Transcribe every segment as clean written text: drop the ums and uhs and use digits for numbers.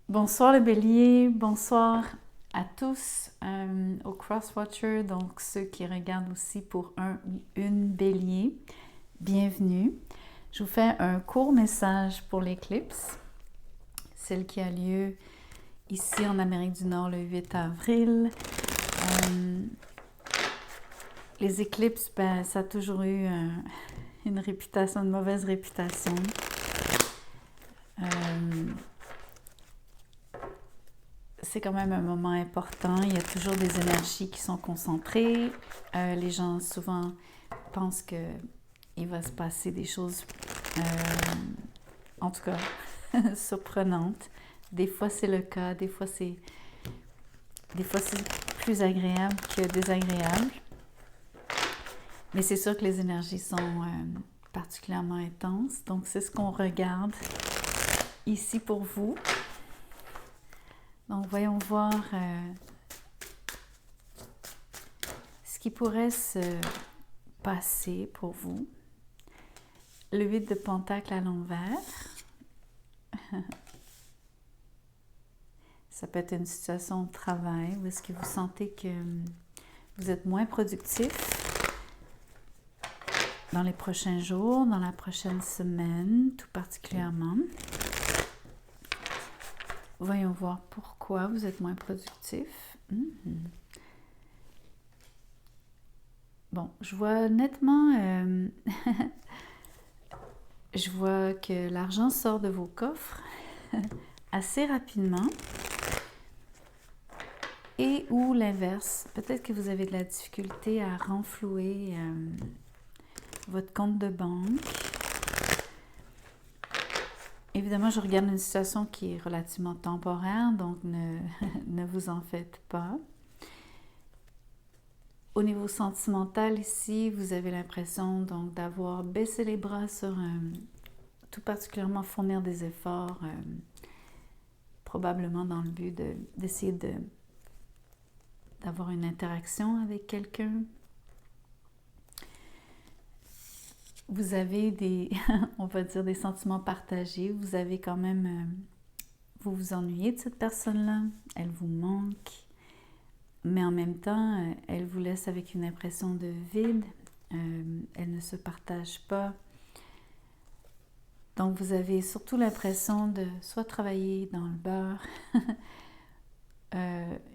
Bonsoir le bélier, bonsoir à tous aux Crosswatchers, donc ceux qui regardent aussi pour un ou une bélier, bienvenue. Je vous fais un court message pour l'éclipse, celle qui a lieu ici en Amérique du Nord le 8 avril. Les éclipses, ça a toujours eu une réputation, une mauvaise réputation. C'est quand même un moment important. Il y a toujours des énergies qui sont concentrées. Les gens souvent pensent qu'il va se passer des choses, en tout cas, surprenantes. Des fois, c'est le cas. Des fois, c'est plus agréable que désagréable. Mais c'est sûr que les énergies sont particulièrement intenses. Donc, c'est ce qu'on regarde ici pour vous. Donc, voyons voir ce qui pourrait se passer pour vous. Le 8 de Pentacle à l'envers. Ça peut être une situation de travail où est-ce que vous sentez que vous êtes moins productif dans les prochains jours, dans la prochaine semaine, tout particulièrement. Voyons voir pourquoi vous êtes moins productif. Bon, je vois nettement, je vois que l'argent sort de vos coffres assez rapidement. Et ou l'inverse, peut-être que vous avez de la difficulté à renflouer votre compte de banque. Évidemment, je regarde une situation qui est relativement temporaire, donc ne vous en faites pas. Au niveau sentimental, ici, vous avez l'impression donc d'avoir baissé les bras sur tout particulièrement fournir des efforts, probablement dans le but d'essayer d'avoir une interaction avec quelqu'un. Vous avez on va dire des sentiments partagés. Vous avez quand même, vous vous ennuyez de cette personne-là. Elle vous manque. Mais en même temps, elle vous laisse avec une impression de vide. Elle ne se partage pas. Donc, vous avez surtout l'impression de soit travailler dans le beurre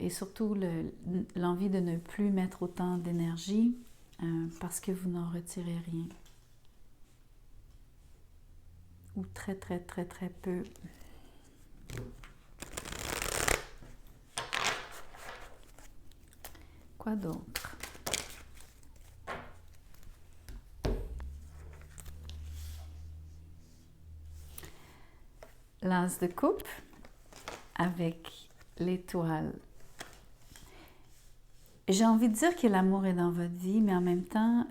et surtout l'envie de ne plus mettre autant d'énergie parce que vous n'en retirez rien. Ou très, très, très, très peu. Quoi d'autre? L'as de coupe avec l'étoile. J'ai envie de dire que l'amour est dans votre vie, mais en même temps,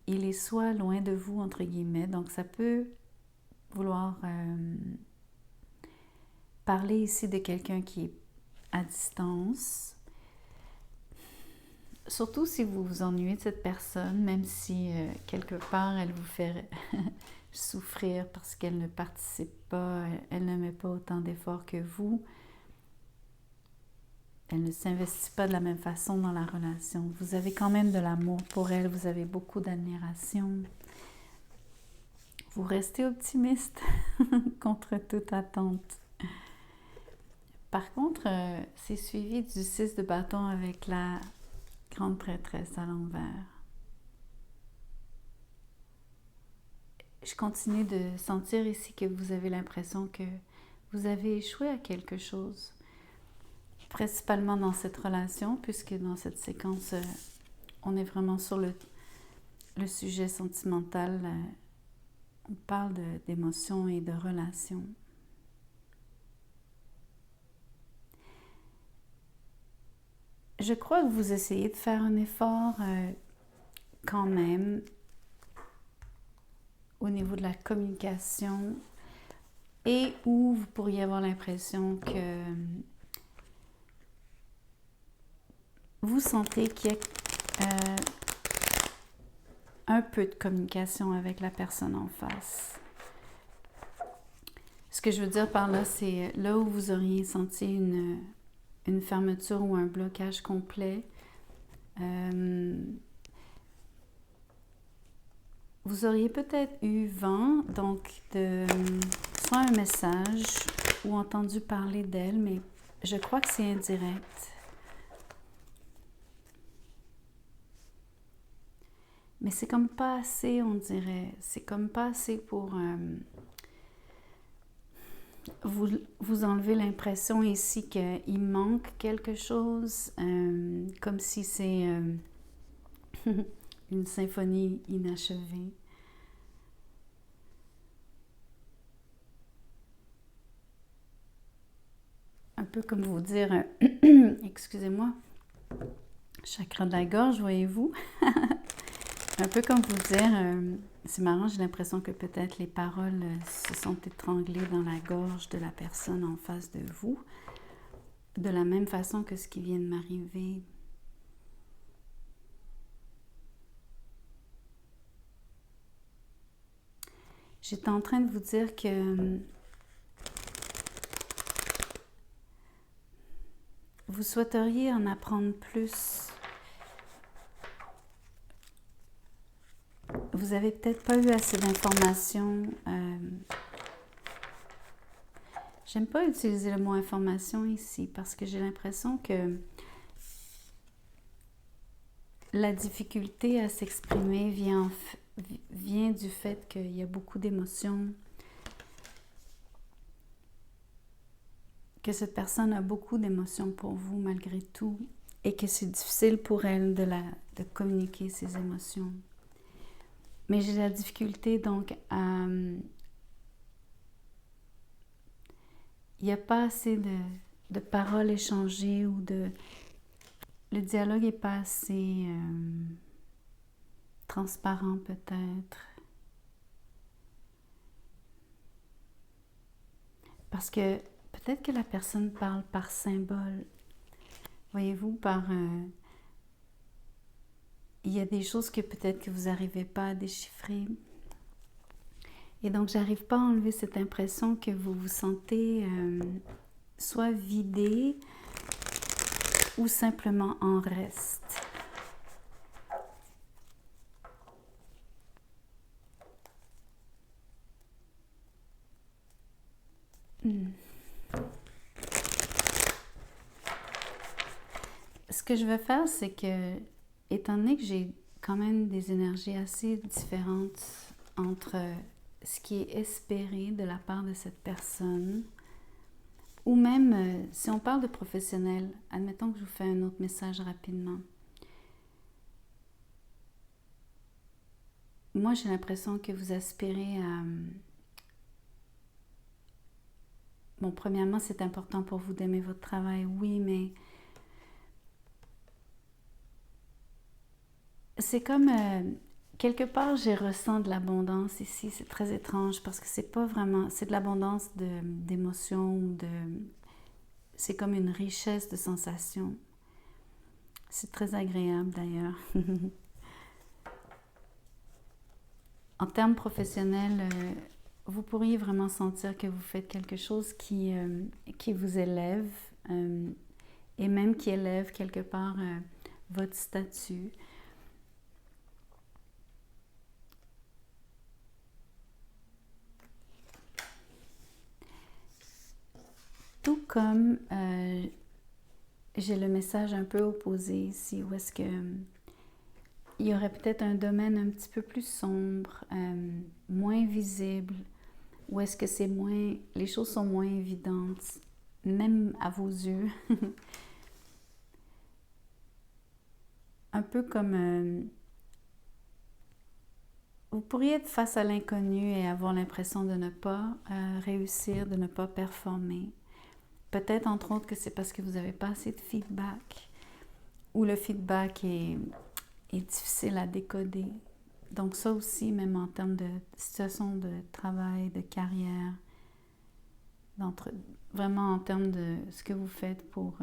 il est soit loin de vous, entre guillemets, donc ça peut vouloir parler ici de quelqu'un qui est à distance. Surtout si vous vous ennuyez de cette personne, même si quelque part elle vous fait souffrir parce qu'elle ne participe pas, elle ne met pas autant d'efforts que vous. Elle ne s'investit pas de la même façon dans la relation. Vous avez quand même de l'amour pour elle, vous avez beaucoup d'admiration. Vous restez optimiste contre toute attente. Par contre, c'est suivi du 6 de bâton avec la grande prêtresse à l'envers. Je continue de sentir ici que vous avez l'impression que vous avez échoué à quelque chose. Principalement dans cette relation, puisque dans cette séquence, on est vraiment sur le sujet sentimental. On parle d'émotions et de relations. Je crois que vous essayez de faire un effort quand même au niveau de la communication et où vous pourriez avoir l'impression que vous sentez qu'il y a un peu de communication avec la personne en face. Ce que je veux dire par là, c'est là où vous auriez senti une fermeture ou un blocage complet. Vous auriez peut-être eu vent, donc de soit un message ou entendu parler d'elle, mais je crois que c'est indirect. Mais c'est comme pas assez, on dirait. C'est comme pas assez pour vous enlever l'impression ici qu'il manque quelque chose, comme si c'est une symphonie inachevée. Un peu comme vous dire, excusez-moi, chakra de la gorge, voyez-vous? Un peu comme vous dire, c'est marrant, j'ai l'impression que peut-être les paroles se sont étranglées dans la gorge de la personne en face de vous, de la même façon que ce qui vient de m'arriver. J'étais en train de vous dire que vous souhaiteriez en apprendre plus. Vous avez peut-être pas eu assez d'informations. J'aime pas utiliser le mot information ici parce que j'ai l'impression que la difficulté à s'exprimer vient du fait qu'il y a beaucoup d'émotions, que cette personne a beaucoup d'émotions pour vous malgré tout et que c'est difficile pour elle de communiquer ses émotions. Mais j'ai la difficulté donc à... Il n'y a pas assez de paroles échangées ou de... Le dialogue n'est pas assez transparent peut-être. Parce que peut-être que la personne parle par symbole. Voyez-vous, il y a des choses que peut-être que vous n'arrivez pas à déchiffrer. Et donc, j'arrive pas à enlever cette impression que vous vous sentez soit vidé ou simplement en reste. Ce que je vais faire, c'est que, étant donné que j'ai quand même des énergies assez différentes entre ce qui est espéré de la part de cette personne, ou même si on parle de professionnel, admettons que je vous fais un autre message rapidement. Moi, j'ai l'impression que vous aspirez à... Bon, premièrement, c'est important pour vous d'aimer votre travail, oui, mais c'est comme... quelque part, je ressens de l'abondance ici. C'est très étrange parce que c'est pas vraiment... C'est de l'abondance d'émotions, c'est comme une richesse de sensations. C'est très agréable d'ailleurs. En termes professionnels, vous pourriez vraiment sentir que vous faites quelque chose qui vous élève et même qui élève quelque part votre statut. Tout comme j'ai le message un peu opposé ici, où est-ce que il y aurait peut-être un domaine un petit peu plus sombre, moins visible, où est-ce que les choses sont moins évidentes, même à vos yeux. Un peu comme vous pourriez être face à l'inconnu et avoir l'impression de ne pas réussir, de ne pas performer. Peut-être entre autres que c'est parce que vous n'avez pas assez de feedback ou le feedback est difficile à décoder. Donc ça aussi, même en termes de situation de travail, de carrière, vraiment en termes de ce que vous faites pour...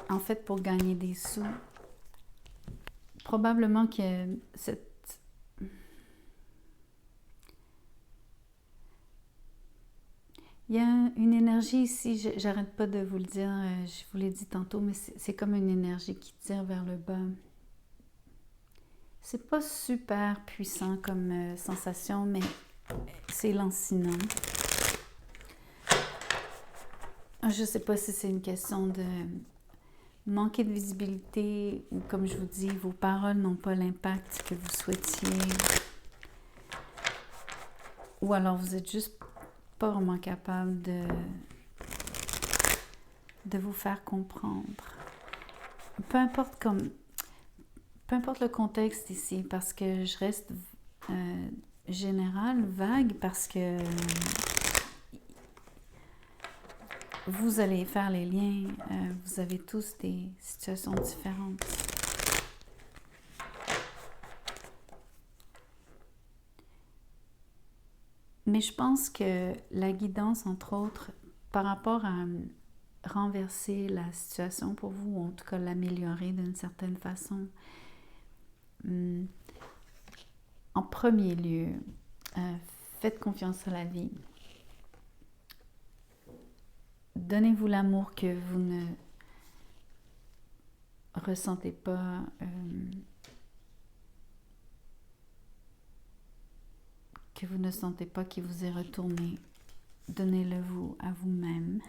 en fait, pour gagner des sous. Probablement que Il y a une énergie ici, j'arrête pas de vous le dire, je vous l'ai dit tantôt, mais c'est comme une énergie qui tire vers le bas. C'est pas super puissant comme sensation, mais c'est lancinant. Je sais pas si c'est une question de manquer de visibilité ou, comme je vous dis, vos paroles n'ont pas l'impact que vous souhaitiez. Ou alors vous êtes juste pas vraiment capable de vous faire comprendre. Peu importe le contexte ici, parce que je reste générale, vague, parce que vous allez faire les liens. Vous avez tous des situations différentes. Mais je pense que la guidance, entre autres, par rapport à renverser la situation pour vous, ou en tout cas l'améliorer d'une certaine façon, en premier lieu, faites confiance à la vie. Donnez-vous l'amour que vous ne ressentez pas, que vous ne sentez pas qui vous est retourné. Donnez-le vous à vous-même.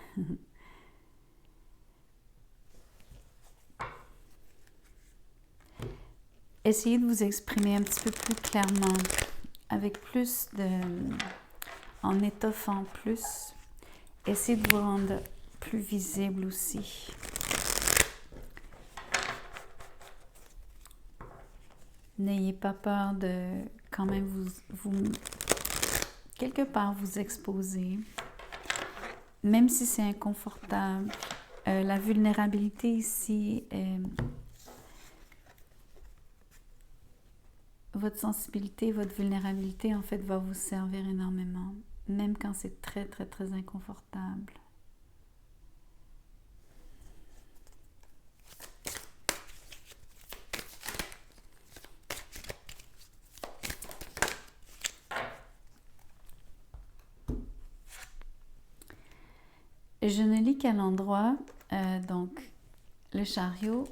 Essayez de vous exprimer un petit peu plus clairement, avec plus de... en étoffant plus. Essayez de vous rendre plus visible aussi. N'ayez pas peur de quand même vous quelque part vous exposer, même si c'est inconfortable. La vulnérabilité ici, votre sensibilité, votre vulnérabilité, en fait, va vous servir énormément, même quand c'est très, très, très inconfortable. Je ne lis qu'à l'endroit, donc le chariot.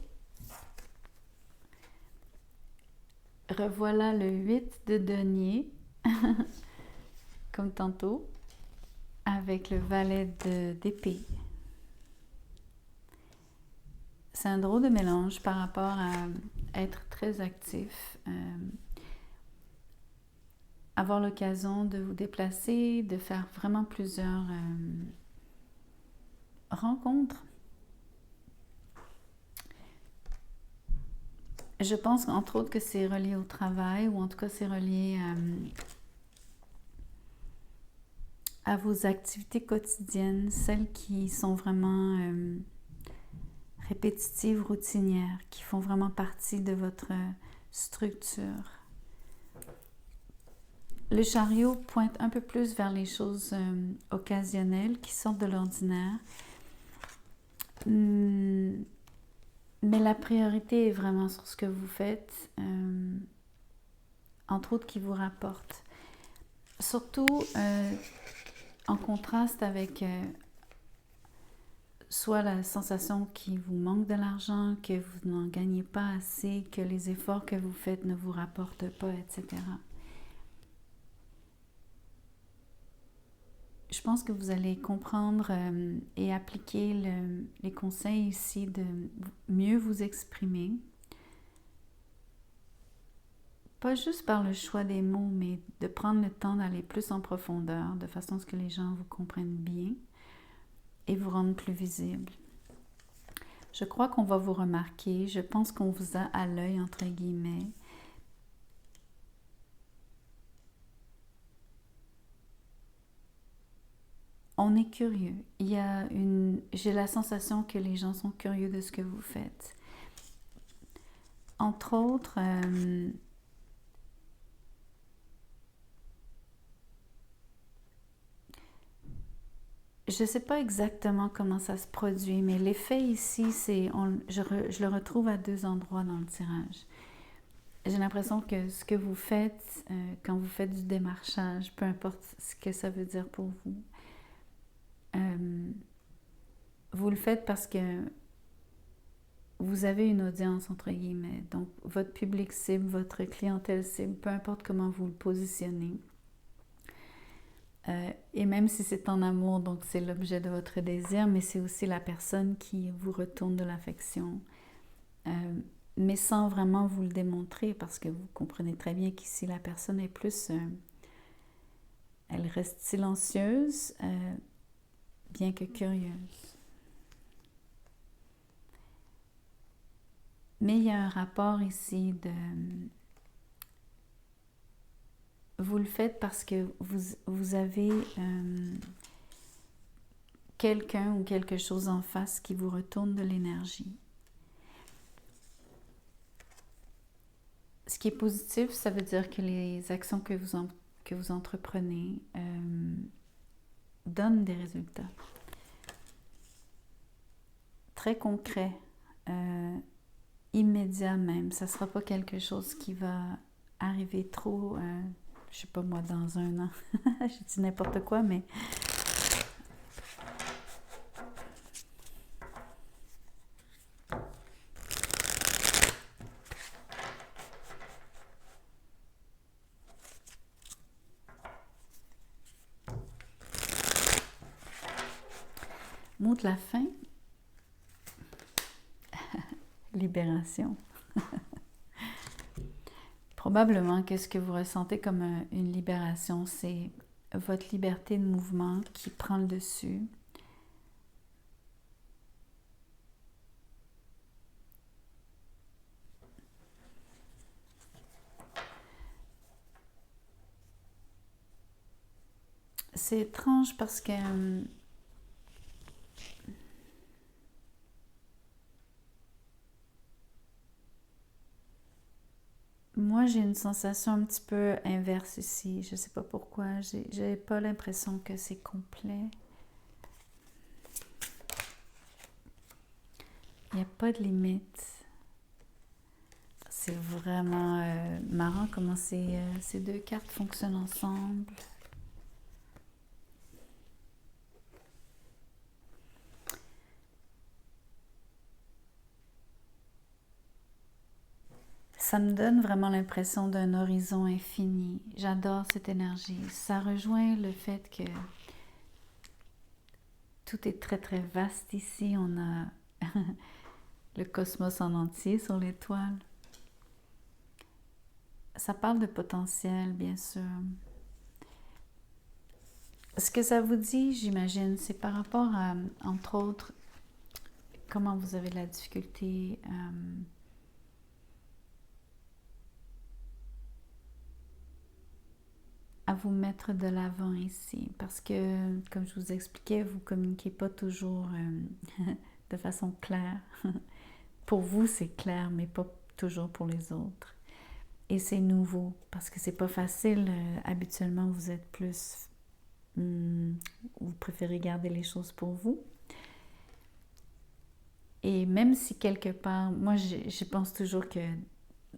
Revoilà le 8 de denier, comme tantôt, avec le valet d'épée. C'est un drôle de mélange par rapport à être très actif, avoir l'occasion de vous déplacer, de faire vraiment plusieurs rencontres. Je pense entre autres que c'est relié au travail, ou en tout cas c'est relié à vos activités quotidiennes, celles qui sont vraiment répétitives, routinières, qui font vraiment partie de votre structure. Le chariot pointe un peu plus vers les choses occasionnelles qui sortent de l'ordinaire. Mais la priorité est vraiment sur ce que vous faites, entre autres qui vous rapporte. Surtout en contraste avec soit la sensation qu'il vous manque de l'argent, que vous n'en gagnez pas assez, que les efforts que vous faites ne vous rapportent pas, etc. Je pense que vous allez comprendre et appliquer les conseils ici de mieux vous exprimer. Pas juste par le choix des mots, mais de prendre le temps d'aller plus en profondeur, de façon à ce que les gens vous comprennent bien et vous rendent plus visible. Je crois qu'on va vous remarquer, je pense qu'on vous a à l'œil, entre guillemets. On est curieux. J'ai la sensation que les gens sont curieux de ce que vous faites. Entre autres, je ne sais pas exactement comment ça se produit, mais l'effet ici, je le retrouve à deux endroits dans le tirage. J'ai l'impression que ce que vous faites quand vous faites du démarchage, peu importe ce que ça veut dire pour vous, vous le faites parce que vous avez une audience, entre guillemets. Donc, votre public cible, votre clientèle cible, peu importe comment vous le positionnez. Et même si c'est en amour, donc c'est l'objet de votre désir, mais c'est aussi la personne qui vous retourne de l'affection. Mais sans vraiment vous le démontrer, parce que vous comprenez très bien qu'ici, la personne est plus... elle reste silencieuse, bien que curieuse. Mais il y a un rapport ici de... Vous le faites parce que vous avez quelqu'un ou quelque chose en face qui vous retourne de l'énergie. Ce qui est positif, ça veut dire que les actions que vous entreprenez donnent des résultats. Très concrets, immédiats même. Ça ne sera pas quelque chose qui va arriver trop, je ne sais pas moi, dans 1 an. Je dis n'importe quoi, mais... Mot de la fin, libération. Probablement que ce que vous ressentez comme une libération, c'est votre liberté de mouvement qui prend le dessus. C'est étrange parce que moi, j'ai une sensation un petit peu inverse ici. Je ne sais pas pourquoi. J'ai pas l'impression que c'est complet. Il n'y a pas de limite. C'est vraiment marrant comment ces 2 cartes fonctionnent ensemble. Ça me donne vraiment l'impression d'un horizon infini. J'adore cette énergie. Ça rejoint le fait que tout est très très vaste ici. On a le cosmos en entier sur l'étoile. Ça parle de potentiel, bien sûr. Ce que ça vous dit, j'imagine, c'est par rapport à, entre autres, comment vous avez de la difficulté à vous mettre de l'avant ici. Parce que, comme je vous expliquais, vous ne communiquez pas toujours de façon claire. Pour vous, c'est clair, mais pas toujours pour les autres. Et c'est nouveau, parce que c'est pas facile. Habituellement, vous êtes plus... vous préférez garder les choses pour vous. Et même si quelque part, moi, je pense toujours que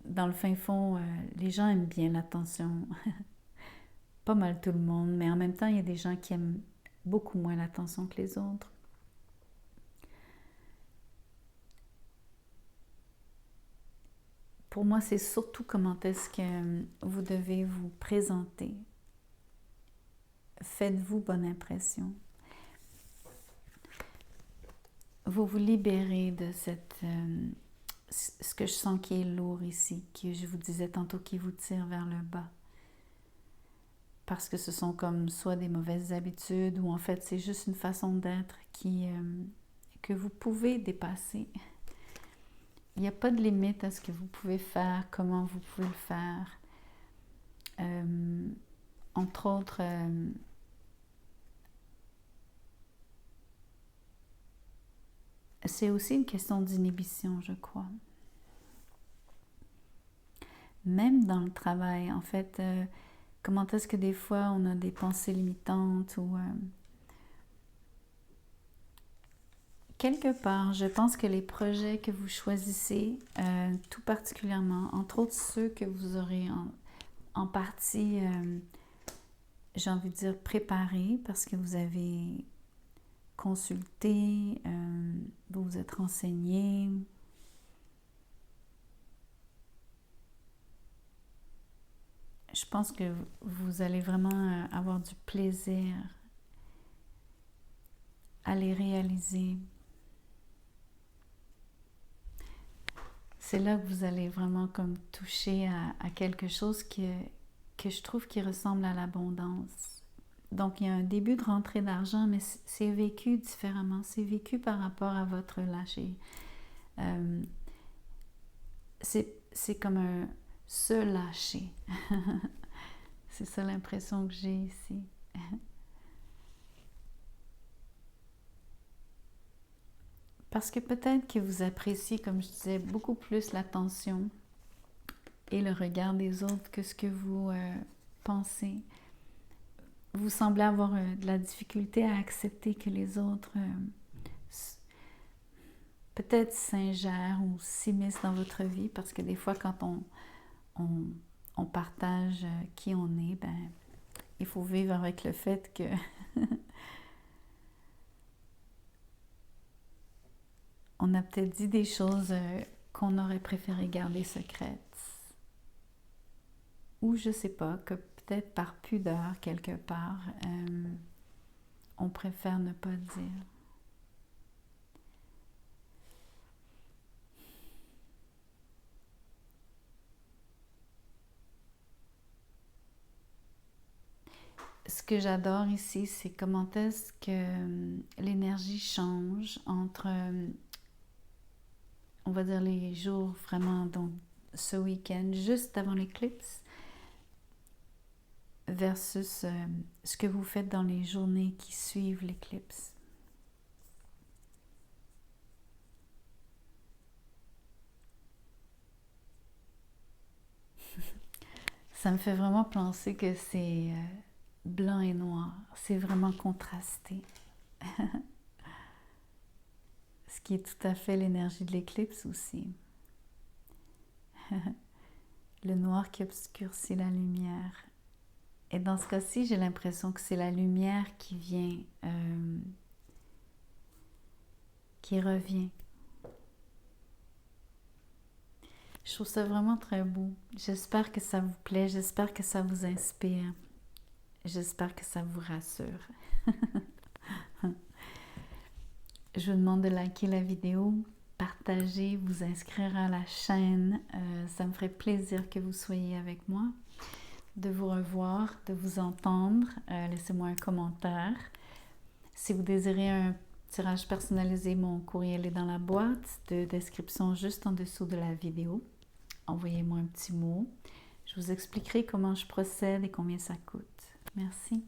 dans le fin fond, les gens aiment bien l'attention. Pas mal tout le monde, mais en même temps, il y a des gens qui aiment beaucoup moins l'attention que les autres. Pour moi, c'est surtout comment est-ce que vous devez vous présenter. Faites-vous bonne impression. Vous vous libérez de cette... ce que je sens qui est lourd ici, que je vous disais tantôt qui vous tire vers le bas. Parce que ce sont comme soit des mauvaises habitudes ou en fait c'est juste une façon d'être que vous pouvez dépasser. Il n'y a pas de limite à ce que vous pouvez faire, comment vous pouvez le faire. Entre autres, c'est aussi une question d'inhibition, je crois. Même dans le travail, en fait, comment est-ce que des fois on a des pensées limitantes ou... quelque part, je pense que les projets que vous choisissez, tout particulièrement, entre autres ceux que vous aurez en partie, j'ai envie de dire, préparés, parce que vous avez consulté, vous vous êtes renseigné. Je pense que vous allez vraiment avoir du plaisir à les réaliser. C'est là que vous allez vraiment comme toucher à quelque chose que je trouve qui ressemble à l'abondance. Donc, il y a un début de rentrée d'argent, mais c'est vécu différemment. C'est vécu par rapport à votre lâcher. C'est comme un se lâcher. C'est ça l'impression que j'ai ici. Parce que peut-être que vous appréciez, comme je disais, beaucoup plus l'attention et le regard des autres que ce que vous pensez. Vous semblez avoir de la difficulté à accepter que les autres peut-être s'ingèrent ou s'immiscent dans votre vie, parce que des fois, quand on partage qui on est, ben, il faut vivre avec le fait que on a peut-être dit des choses qu'on aurait préféré garder secrètes. Ou je sais pas, que peut-être par pudeur quelque part, on préfère ne pas dire. Ce que j'adore ici, c'est comment est-ce que l'énergie change entre, on va dire, les jours vraiment, donc ce week-end, juste avant l'éclipse, versus ce que vous faites dans les journées qui suivent l'éclipse. Ça me fait vraiment penser que c'est blanc et noir. C'est vraiment contrasté. Ce qui est tout à fait l'énergie de l'éclipse aussi. Le noir qui obscurcit la lumière. Et dans ce cas-ci, j'ai l'impression que c'est la lumière qui vient, qui revient. Je trouve ça vraiment très beau. J'espère que ça vous plaît, j'espère que ça vous inspire, j'espère que ça vous rassure. Je vous demande de liker la vidéo, partager, vous inscrire à la chaîne. Ça me ferait plaisir que vous soyez avec moi, de vous revoir, de vous entendre. Laissez-moi un commentaire. Si vous désirez un tirage personnalisé, mon courriel est dans la boîte de description juste en dessous de la vidéo. Envoyez-moi un petit mot. Je vous expliquerai comment je procède et combien ça coûte. Merci.